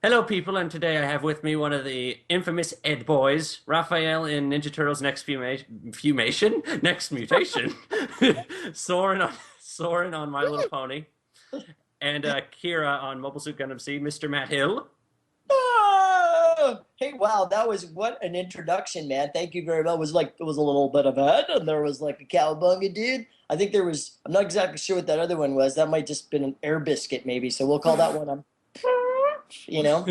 Hello, people, and today I have with me one of the infamous Ed boys, Raphael in Ninja Turtles Next Mutation, Soarin on My Little Pony, and Kira on Mobile Suit Gundam Seed, Mr. Matt Hill. Ah! Hey, wow, that was what an introduction, man. Thank you very much. It was a little bit of a head, and there was like a cowabunga dude. I think there was. I'm not exactly sure what that other one was. That might just been an air biscuit, maybe. So we'll call that one. You know,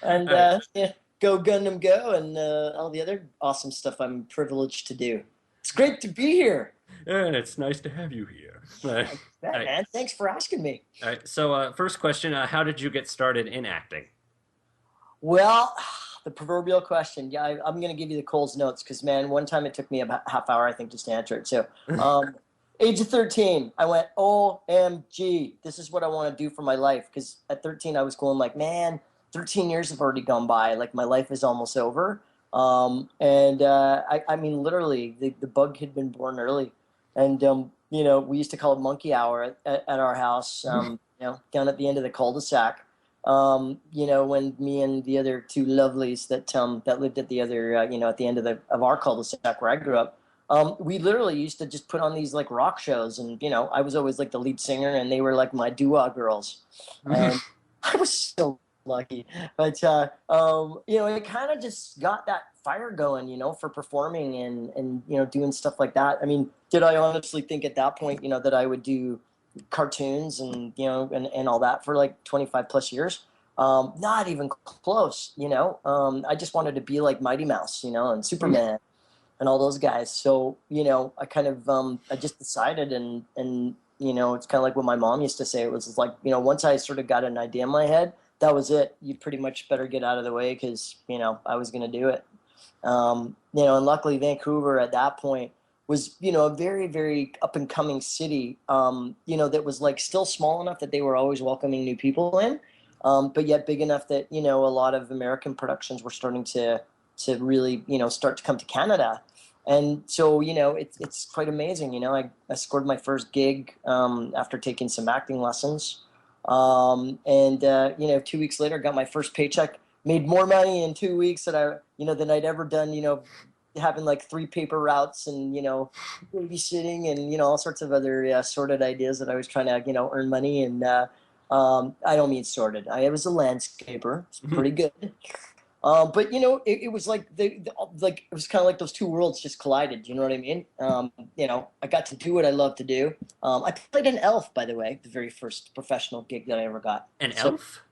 and All right, yeah, go Gundam go, and all the other awesome stuff I'm privileged to do. It's great to be here. and it's nice to have you here. Like All that, right, man. Thanks for asking me. all right. So, first question: how did you get started in acting? Well, the proverbial question. Yeah, I'm going to give you the Coles notes because, man, one time it took me about half hour, I think, just to answer it. So, age of 13, I went, OMG, this is what I want to do for my life. Because at 13, I was going like, man, 13 years have already gone by. Like, my life is almost over. I mean, literally, the bug had been born early. And, we used to call it monkey hour at our house, down at the end of the cul-de-sac. When me and the other two lovelies that lived at the other, at the end of our cul-de-sac where I grew up, we literally used to just put on these like rock shows, and I was always like the lead singer, and they were like my doo-wah girls, and I was so lucky. But it kind of just got that fire going, for performing and doing stuff like that. I mean, did I honestly think at that point, that I would do cartoons and and all that for like 25 plus years? Not even close. I just wanted to be like Mighty Mouse, and Superman and all those guys. So I kind of I just decided, and it's kind of like what my mom used to say. It was like, once I sort of got an idea in my head, that was it. You pretty much better get out of the way because I was going to do it. And luckily Vancouver at that point was, a very, very up and coming city, that was like still small enough that they were always welcoming new people in, but yet big enough that, a lot of American productions were starting to really, start to come to Canada. And so, it's quite amazing. I scored my first gig after taking some acting lessons. 2 weeks later, got my first paycheck, made more money in 2 weeks than I'd ever done, having like 3 paper routes and, babysitting and, all sorts of other sordid ideas that I was trying to, earn money. And I don't mean sordid. I was a landscaper. It's pretty good. But it was like like it was kind of like those two worlds just collided. You know what I mean? I got to do what I love to do. I played an elf, by the way, the very first professional gig that I ever got. An So elf?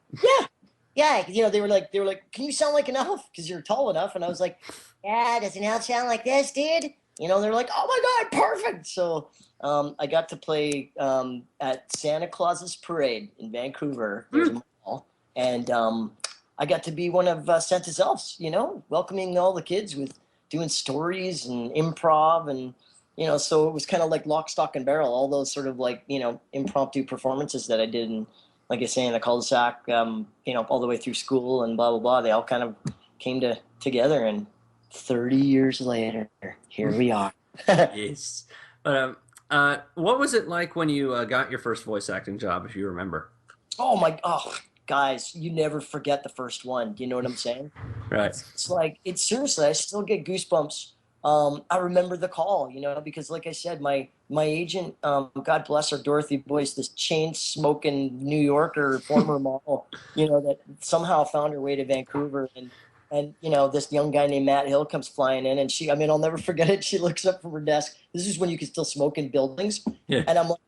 yeah, yeah. They were like, can you sound like an elf? Because you're tall enough. And I was like, yeah, does an elf sound like this, dude? They're like, oh my god, perfect. So I got to play at Santa Claus's parade in Vancouver. There's a mall, and I got to be one of Santa's elves, welcoming all the kids with doing stories and improv. And, so it was kind of like lock, stock, and barrel, all those sort of like, impromptu performances that I did. And like I say, in the cul-de-sac, all the way through school and blah, blah, blah, they all kind of came together. And 30 years later, here we are. Yes. But what was it like when you got your first voice acting job, if you remember? Oh, guys, you never forget the first one. Do you know what I'm saying? Right. It's like, it's seriously, I still get goosebumps. I remember the call, because like I said, my agent, God bless her, Dorothy Boyce, this chain smoking New Yorker, former model, that somehow found her way to Vancouver. And this young guy named Matt Hill comes flying in, and I mean, I'll never forget it. She looks up from her desk. This is when you could still smoke in buildings. Yeah. And I'm like,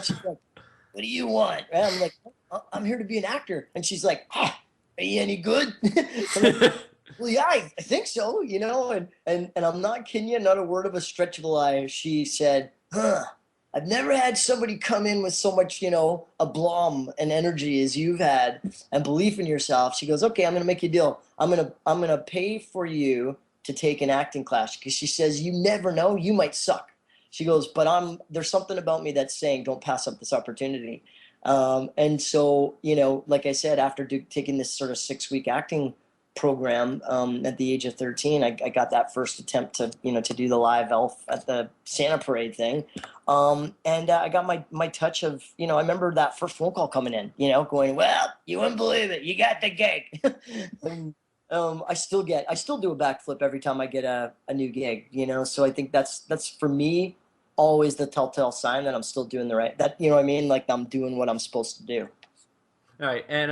she's like, what do you want? And I'm like, I'm here to be an actor. And she's like, are you any good? I'm like, well, yeah, I think so, and I'm not kidding you, not a word of a stretch of a lie. She said, I've never had somebody come in with so much, aplomb and energy as you've had and belief in yourself. She goes, okay, I'm going to make you a deal. I'm going to pay for you to take an acting class, because she says, you never know, you might suck. She goes, but there's something about me that's saying, don't pass up this opportunity. And so, like I said, after taking this sort of 6-week acting program at the age of 13. I got that first attempt to, to do the live elf at the Santa Parade thing. And I got my touch of, I remember that first phone call coming in, going, well, you wouldn't believe it. You got the gig. And, I still do a backflip every time I get a new gig, so I think that's for me always the telltale sign that I'm still doing the right, that, you know what I mean? Like I'm doing what I'm supposed to do. All right, and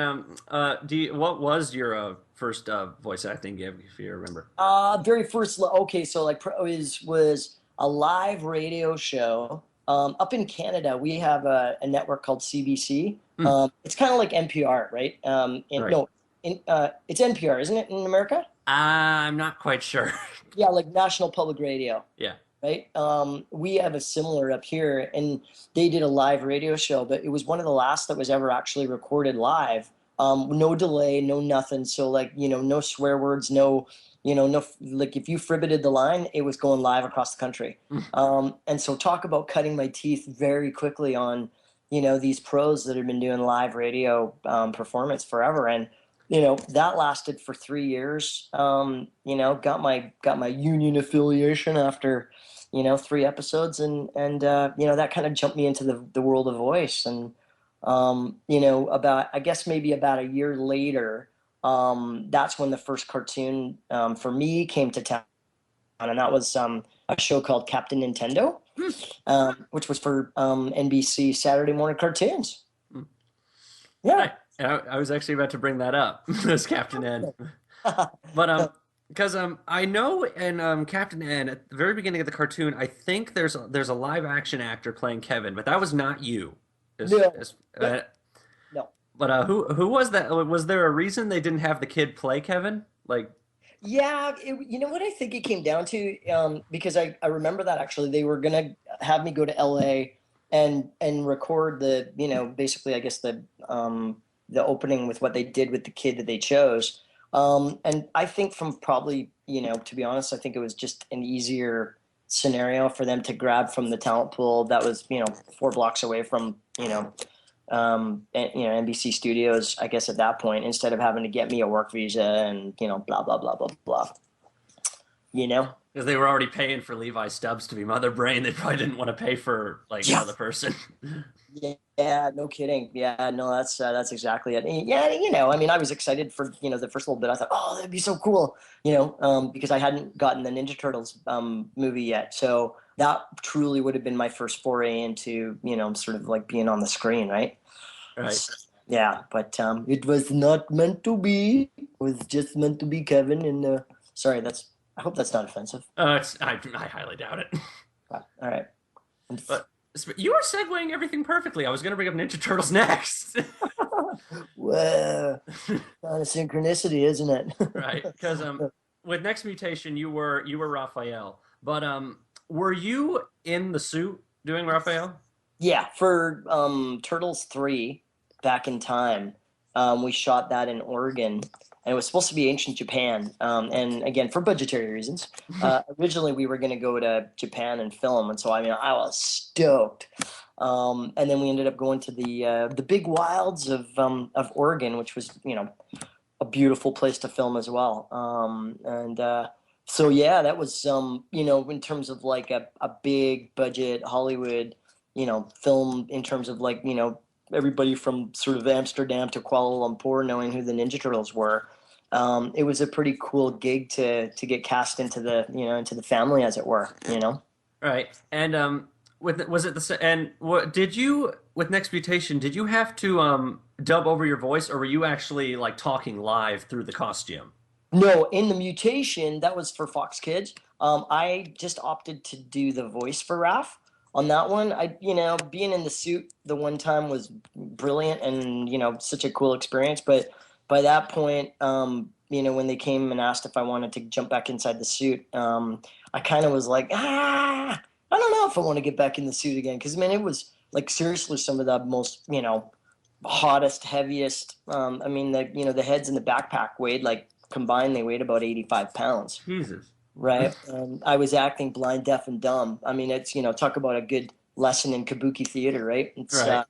what was your first voice acting gig, if you remember? Very first, okay, so like was a live radio show. Up in Canada, we have a network called CBC. Hmm, It's kind of like NPR, right? right. No, it's NPR, isn't it in America? I'm not quite sure. Yeah, like National Public Radio, Yeah. right? We have a similar up here, and they did a live radio show, but it was one of the last that was ever actually recorded live. No delay, no nothing. So like, no swear words, no, like if you fribbeted the line, it was going live across the country. And so talk about cutting my teeth very quickly on, these pros that have been doing live radio performance forever. And that lasted for 3 years. Got my union affiliation after 3 episodes, and that kind of jumped me into the world of voice. And about, I guess, maybe about a year later, that's when the first cartoon for me came to town, and that was a show called Captain Nintendo, Hmm, which was for NBC Saturday morning cartoons. hmm. Yeah. Right. I was actually about to bring that up as Captain N. But because I know in Captain N at the very beginning of the cartoon, I think there's a live action actor playing Kevin, but that was not you. No, no, no. But who was that? Was there a reason they didn't have the kid play Kevin? Like, Yeah, you know what I think it came down to, because I remember that actually they were gonna have me go to LA and record the, basically I guess the opening with what they did with the kid that they chose. And I think from probably, to be honest, I think it was just an easier scenario for them to grab from the talent pool that was, 4 blocks away from, NBC Studios, I guess at that point, instead of having to get me a work visa and, blah, blah, blah, blah, blah, you know? because they were already paying for Levi Stubbs to be Mother Brain, they probably didn't want to pay for like Yeah. another person. Yeah, no kidding. Yeah, no, that's exactly it. And yeah, I mean, I was excited for, the first little bit. I thought, oh, that'd be so cool, because I hadn't gotten the Ninja Turtles movie yet. So that truly would have been my first foray into, sort of like being on the screen, right? Right. Yeah, but it was not meant to be. It was just meant to be Kevin. And sorry, I hope that's not offensive. I highly doubt it. All right. But you were segueing everything perfectly. I was going to bring up Ninja Turtles next. Well, kind of synchronicity, isn't it? Right, because with Next Mutation you were Raphael, but were you in the suit doing Raphael? Yeah, for Turtles 3 back in time, we shot that in Oregon, and it was supposed to be ancient Japan. And again, for budgetary reasons, originally we were going to go to Japan and film, and so I mean, I was stoked. And then we ended up going to the big wilds of Oregon, which was a beautiful place to film as well. And so yeah, that was in terms of like a big budget Hollywood film, in terms of like everybody from sort of Amsterdam to Kuala Lumpur knowing who the Ninja Turtles were. It was a pretty cool gig to get cast into the family, as it were. Right, and was it and what did you with Next Mutation? Did you have to dub over your voice, or were you actually like talking live through the costume? No, in the Mutation, that was for Fox Kids. I just opted to do the voice for Raph on that one. Being in the suit the one time was brilliant and, such a cool experience. But by that point, when they came and asked if I wanted to jump back inside the suit, I kind of was like, I don't know if I want to get back in the suit again. Because, man, it was like seriously some of the most, hottest, heaviest. I mean, the heads in the backpack weighed like, combined, they weighed about 85 pounds. Jesus. Right. I was acting blind, deaf, and dumb. I mean, it's, talk about a good lesson in kabuki theater, right? It's Right.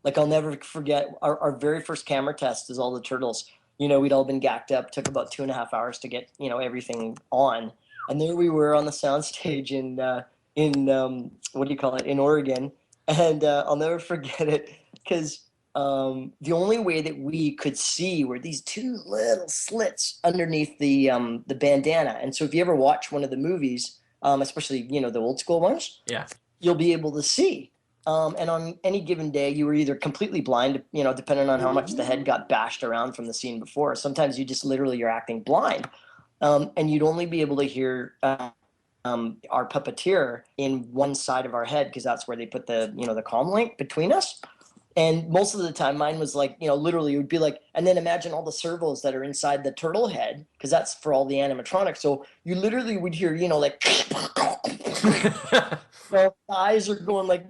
like I'll never forget our very first camera test as all the turtles. we'd all been gacked up. Took about 2.5 hours to get everything on, and there we were on the soundstage in what do you call it, in Oregon, and I'll never forget it because the only way that we could see were these two little slits underneath the bandana. And so if you ever watch one of the movies, especially the old school ones, Yeah. you'll be able to see. And on any given day, you were either completely blind, depending on how much the head got bashed around from the scene before. Sometimes you just literally you're acting blind, and you'd only be able to hear our puppeteer in one side of our head because that's where they put the comm link between us. And most of the time, mine was like, literally, it would be like, and then imagine all the servos that are inside the turtle head, because that's for all the animatronics. So you literally would hear, like, the eyes are going like,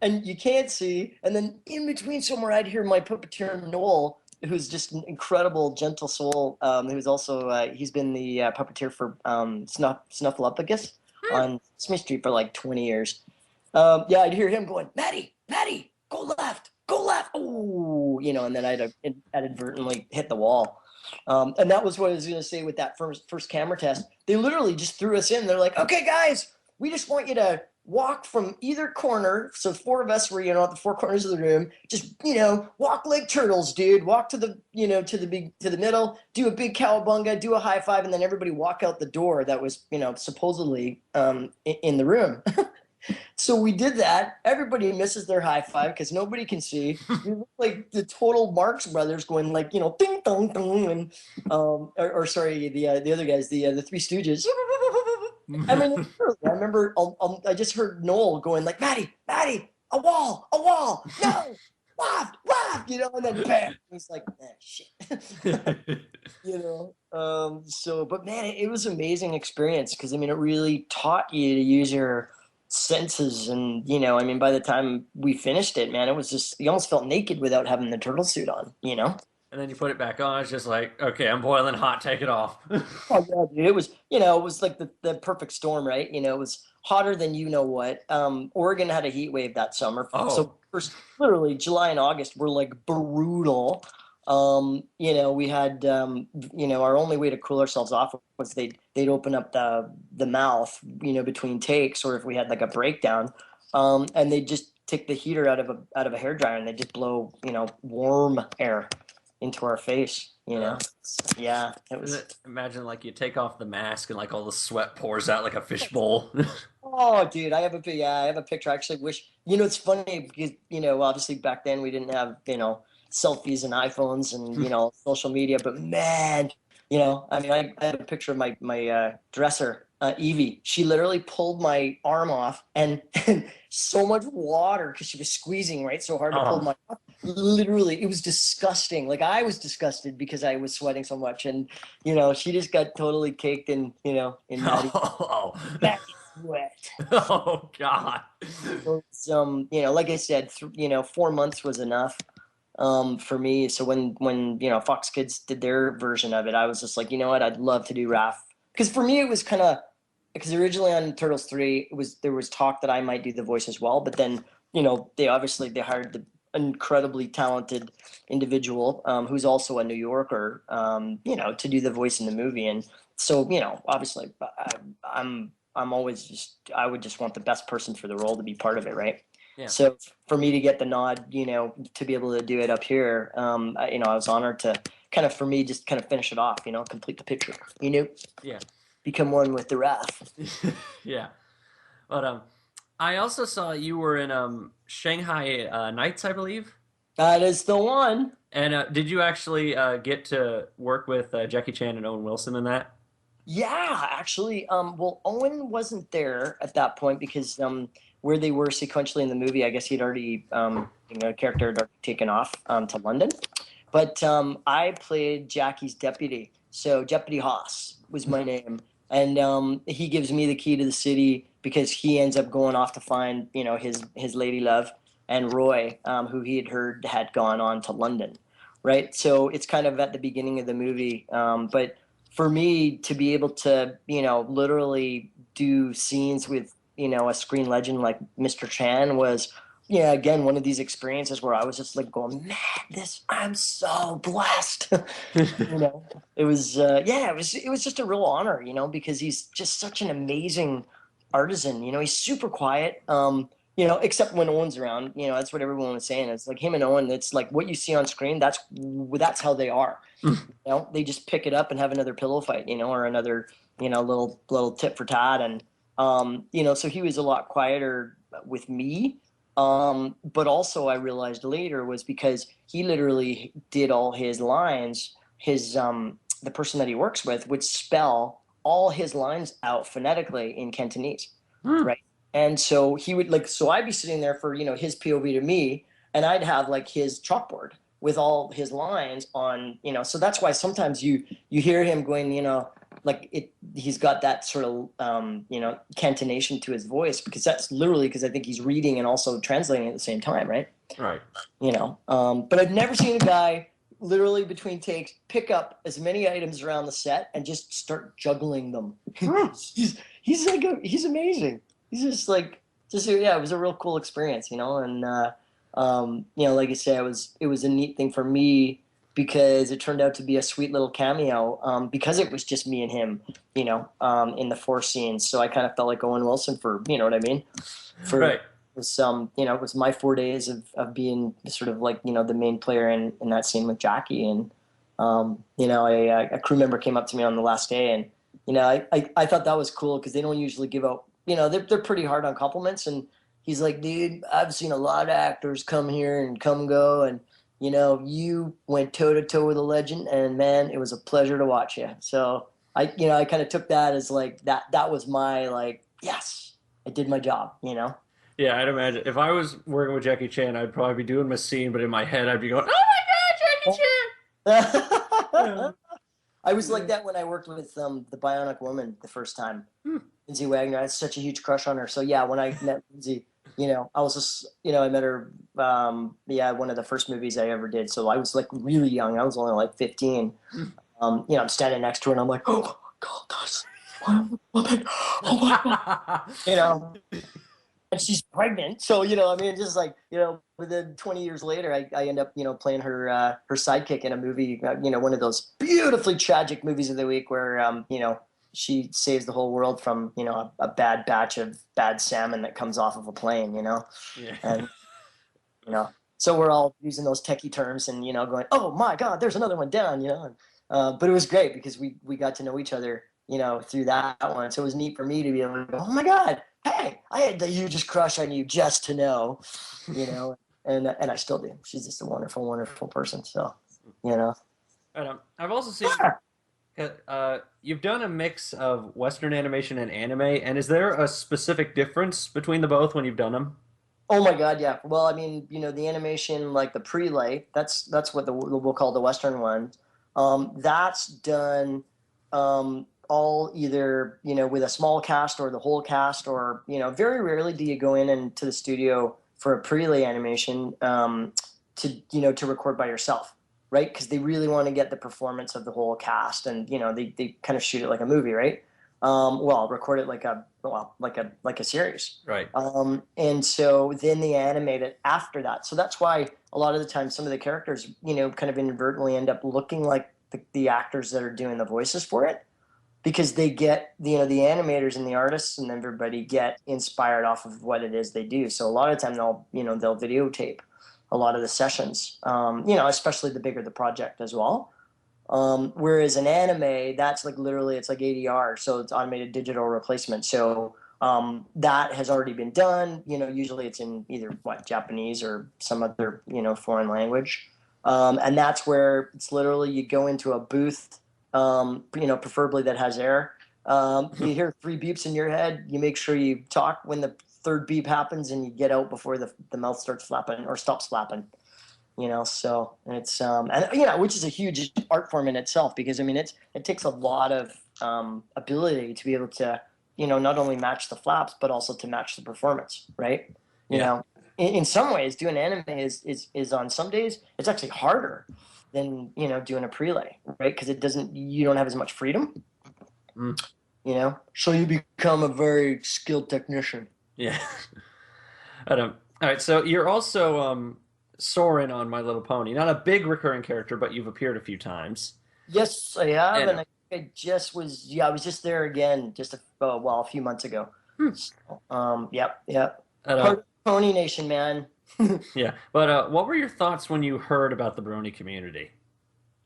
and you can't see. And then in between somewhere, I'd hear my puppeteer Noel, who's just an incredible, gentle soul. Who's also he's been the puppeteer for Snuffleupagus on Smith Street for like 20 years. Yeah, I'd hear him going, Maddie, go left, go left. Oh, and then I'd inadvertently hit the wall. And that was what I was going to say with that first camera test. They literally just threw us in. They're like, okay, guys, we just want you to walk from either corner. So four of us were, at the four corners of the room. Just, walk like turtles, dude. Walk to the, to the middle, do a big cowabunga, do a high five, and then everybody walk out the door that was, supposedly in the room. So we did that. Everybody misses their high five because nobody can see. We look like the total Marx Brothers going like, ding dong dong, and or sorry, the other guys, the Three Stooges. I mean, I remember I just heard Noel going like, Maddie, a wall, no, left, and then bam, he's like, shit, So, but man, it was an amazing experience because I mean, it really taught you to use your senses, and by the time we finished it, man, it was just you almost felt naked without having the turtle suit on. And then you put it back on. It's just like, okay, I'm boiling hot. Take it off. Oh yeah, dude. It was like the perfect storm, right? It was hotter than you know what. Oregon had a heat wave that summer, Oh, so first, literally July and August were like brutal. We had our only way to cool ourselves off was they'd open up the mouth, between takes, or if we had like a breakdown, and they'd just take the heater out of a hairdryer and they just blow warm air into our face. uh, Yeah, it was. imagine like you take off the mask and like all the sweat pours out like a fishbowl. Oh, dude, I have a picture. I actually wish. It's funny because obviously back then we didn't have selfies and iPhones and social media. But man, I mean, I have a picture of my dresser, Evie. She literally pulled my arm off, and so much water because she was squeezing right so hard to pull Oh. my. Literally, it was disgusting. Like I was disgusted because I was sweating so much, and she just got totally caked in Oh. sweat. Oh God. So it's, like I said, 4 months was enough for me. So when Fox Kids did their version of it, I was just like, you know what, I'd love to do Raph because for me it was kind of because originally on Turtles 3 there was talk that I might do the voice as well, but then they hired the incredibly talented individual who's also a New Yorker, to do the voice in the movie, and so obviously I'm always I would just want the best person for the role to be part of it, right? Yeah. So for me to get the nod, to be able to do it up here, I was honored to kind of for me just kind of finish it off, complete the picture, Yeah. become one with the wrath. Yeah. But I also saw you were in Shanghai Nights, I believe. That is the one. And did you actually get to work with Jackie Chan and Owen Wilson in that? Yeah, actually, well, Owen wasn't there at that point because where they were sequentially in the movie, I guess he'd already, character had already taken off to London. But I played Jackie's deputy, so Deputy Haas was my name, and he gives me the key to the city because he ends up going off to find, his lady love and Roy, who he had heard had gone on to London, right? So it's kind of at the beginning of the movie, but for me to be able to, literally do scenes with, a screen legend like Mr. Chan was yeah, again, one of these experiences where I was just like going, man, this I'm so blessed. You know, it was yeah, it was just a real honor, because he's just such an amazing artisan. He's super quiet. Except when Owen's around. That's what everyone was saying. It's like him and Owen. It's like what you see on screen. That's how they are. They just pick it up and have another pillow fight. Or another little tit for tat. And so he was a lot quieter with me. But also I realized later was because he literally did all his lines. His The person that he works with would spell all his lines out phonetically in Cantonese, right? And so he would so I'd be sitting there for his POV to me, and I'd have like his chalkboard with all his lines on. So that's why sometimes you hear him going, he's got that sort of cantonation to his voice, because that's literally because I think he's reading and also translating at the same time, right? Right. But I've never seen a guy literally between takes pick up as many items around the set and just start juggling them. He's amazing. He's just yeah, it was a real cool experience, and like I say, it was a neat thing for me because it turned out to be a sweet little cameo, because it was just me and him, in the four scenes. So I kind of felt like Owen Wilson for, you know what I mean? For Right. it was my 4 days of being sort of like, the main player in that scene with Jackie. And, a crew member came up to me on the last day, and, I thought that was cool because they don't usually give out, they're pretty hard on compliments. And he's like, dude, I've seen a lot of actors come here and come go. And, you went toe to toe with a legend, and man, it was a pleasure to watch you. So I kind of took that as like that was my like, yes, I did my job. Yeah, I'd imagine if I was working with Jackie Chan, I'd probably be doing my scene, but in my head, I'd be going, "Oh my God, Jackie Chan!" I was like that when I worked with the Bionic Woman the first time. Lindsay Wagner. I had such a huge crush on her. So yeah, when I met Lindsay, I was just, I met her, yeah, one of the first movies I ever did. So I was like really young. I was only like 15. I'm standing next to her and I'm like, oh my God, that's one woman. Oh my God. You know, and she's pregnant. So, I mean, just like, within 20 years later, I end up, playing her sidekick in a movie, one of those beautifully tragic movies of the week where, she saves the whole world from, a bad batch of bad salmon that comes off of a plane, Yeah. and, so we're all using those techie terms and, going, oh my God, there's another one down, and, but it was great because we got to know each other, through that one. So it was neat for me to be able to go, oh my God, hey, I had the hugest crush on you just to know, you know, and I still do. She's just a wonderful, wonderful person. So, you know, And, I've also seen you've done a mix of Western animation and anime, and is there a specific difference between the both when you've done them? oh my God, yeah. Well, I mean, the animation, like the prelay, that's what we'll call the Western one. That's done all either with a small cast or the whole cast, or very rarely do you go in and to the studio for a prelay animation to record by yourself, right? Because they really want to get the performance of the whole cast, and they kind of shoot it like a movie, right? Well, record it like a series. Right. And so then they animate it after that. So that's why a lot of the time some of the characters, kind of inadvertently end up looking like the actors that are doing the voices for it, because they get, the animators and the artists and everybody get inspired off of what it is they do. So a lot of the time they'll videotape a lot of the sessions, especially the bigger the project as well. Whereas an anime, that's like literally it's like ADR, so it's automated digital replacement. So that has already been done. Usually it's in either Japanese or some other foreign language, and that's where it's literally you go into a booth, preferably that has air. You hear three beeps in your head. You make sure you talk when the third beep happens, and you get out before the mouth starts flapping or stops flapping. So it's and which is a huge art form in itself, because I mean it takes a lot of ability to be able to not only match the flaps but also to match the performance, right? you Yeah. know in some ways doing anime is on some days it's actually harder than doing a prelay, right? Because you don't have as much freedom, Mm. so you become a very skilled technician. Yeah. I don't. All right, so you're also Soarin on My Little Pony. Not a big recurring character, but you've appeared a few times. Yes, I have, And and I just was, yeah, I was just there again just a few months ago. hmm, So, yep, yep. and, Part of Pony Nation, man. yeah, but what were your thoughts when you heard about the Brony community?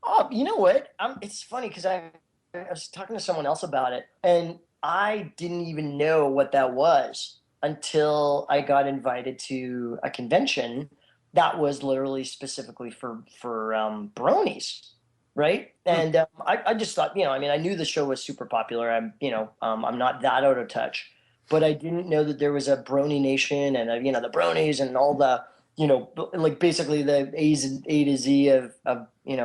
Oh, you know what? It's funny because I was talking to someone else about it, and I didn't even know what that was until I got invited to a convention that was literally specifically for bronies, right? Hmm, And I just thought, I mean, I knew the show was super popular. I'm not that out of touch, but I didn't know that there was a Brony Nation and the bronies and all the like basically the A to Z of being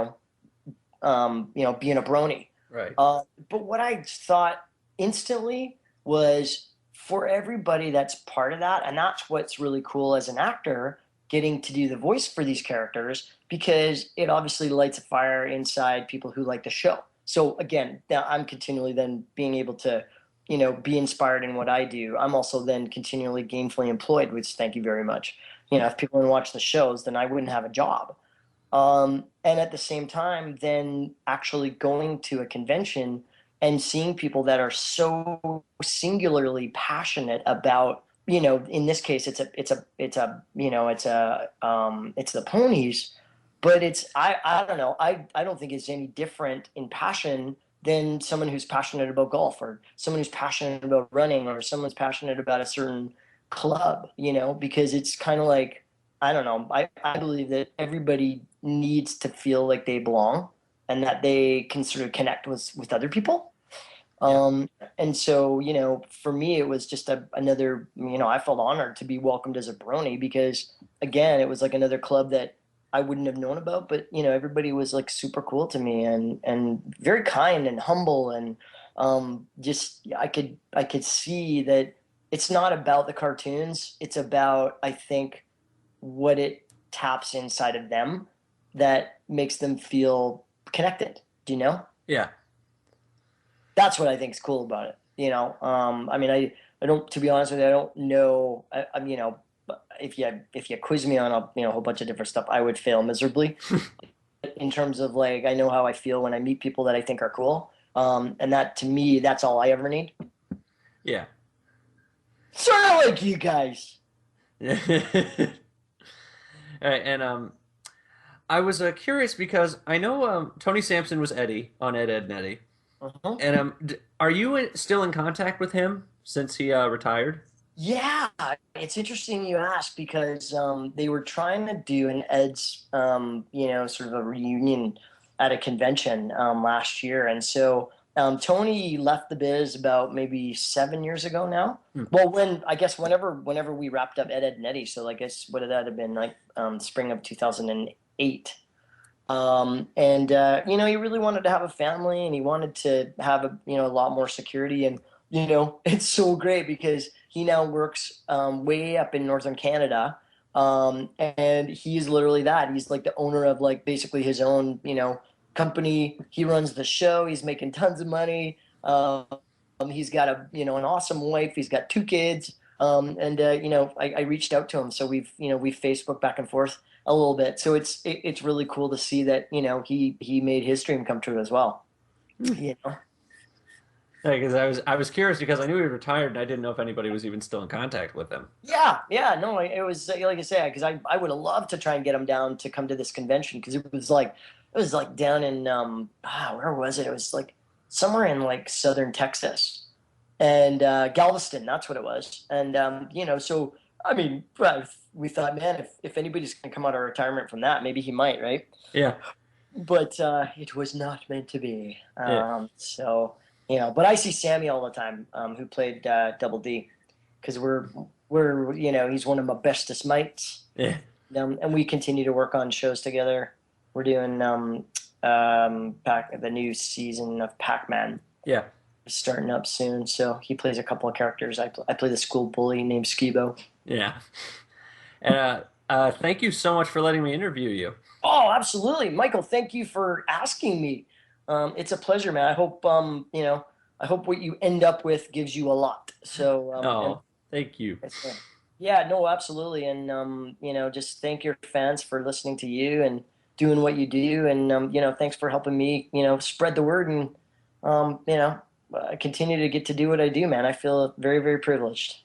a brony. right. But what I thought instantly was for everybody that's part of that, and that's what's really cool as an actor, getting to do the voice for these characters, because it obviously lights a fire inside people who like the show. So again, now I'm continually then being able to, be inspired in what I do. I'm also then continually gainfully employed, which thank you very much. If people didn't watch the shows, then I wouldn't have a job. And at the same time, then actually going to a convention and seeing people that are so singularly passionate about, in this case, it's the ponies, but I don't know, I don't think it's any different in passion than someone who's passionate about golf or someone who's passionate about running or someone's passionate about a certain club, because it's kind of like, I don't know. I believe that everybody needs to feel like they belong and that they can sort of connect with other people. Yeah. Um, and so, for me, it was just another, I felt honored to be welcomed as a brony because, again, it was like another club that I wouldn't have known about, but, everybody was like super cool to me and very kind and humble. And just, I could see that it's not about the cartoons. It's about, I think, what it taps inside of them that makes them feel connected. Do you know? Yeah. That's what I think is cool about it. I mean, I don't, to be honest with you, I don't know. I'm, if you quiz me on a whole bunch of different stuff, I would fail miserably in terms of like, I know how I feel when I meet people that I think are cool. And that to me, that's all I ever need. Yeah. Sort of like you guys. All right, and I was curious because I know Tony Sampson was Eddie on Ed, Ed, and Eddie, Uh-huh. and are you still in contact with him since he retired? Yeah, it's interesting you ask because they were trying to do an Ed's, sort of a reunion at a convention last year, and so Tony left the biz about maybe 7 years ago now. Hmm. Well, I guess whenever we wrapped up Ed, Ed and Eddie, so I guess what did that have been like spring of 2008. And he really wanted to have a family and he wanted to have a lot more security. And it's so great because he now works way up in northern Canada. And he's literally that. He's like the owner of like basically his own company. He runs the show. He's making tons of money. He's got an awesome wife. He's got two kids. And I reached out to him, so we've Facebook back and forth a little bit. So it's really cool to see that he made his dream come true as well. Hmm. You know. Because I was curious because I knew he retired and I didn't know if anybody was even still in contact with him. Yeah, yeah, no, it was like I say, because I would have loved to try and get him down to come to this convention because it was like down in where was it? It was like somewhere in like southern Texas and Galveston, that's what it was. And so I mean, we thought, man, if anybody's gonna come out of retirement from that, maybe he might, right? Yeah, But it was not meant to be. yeah, So but I see Sammy all the time, who played Double D, because we're he's one of my bestest mates, yeah, and we continue to work on shows together. We're doing the new season of Pac Man yeah, starting up soon. So he plays a couple of characters. I play the school bully named Skeebo. yeah. And thank you so much for letting me interview you. Oh, absolutely, Michael. Thank you for asking me. It's a pleasure, man. I hope what you end up with gives you a lot. So, and Oh, thank you. yeah, Yeah, no, absolutely. And just thank your fans for listening to you and doing what you do. And thanks for helping me, spread the word and continue to get to do what I do, man. I feel very, very privileged.